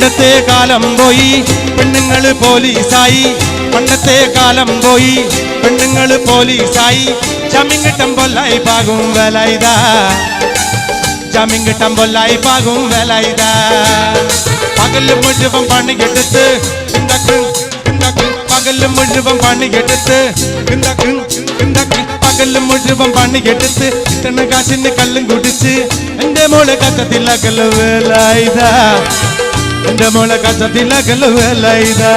പണ്ടത്തെ കാലം പോയി പെണ്ണുങ്ങള് പോലീസായി പണ്ടത്തെ കാലം പോയി പെണ്ണുങ്ങള് പോലീസായി ജാമ്യം കിട്ടുമ്പോല്ലായി പാകും വേലായിതാ ജാമ്യം കിട്ടുമ്പോല്ലായി പാകും വേലായിതാ പകല് മുഴുവൻ പണിയെടുത്ത് പകല് മുഴുവൻ പണിയെടുത്ത് പകല് മുഴുവൻ പണിയെടുത്ത് കിട്ടണ കാശിന് കള്ളും കുടിച്ച് എന്റെ മോളെ കച്ചത്തിലകല് വേലായിതാ എന്റെ മോളെ കച്ചത്തിലകല് വേലായിതാ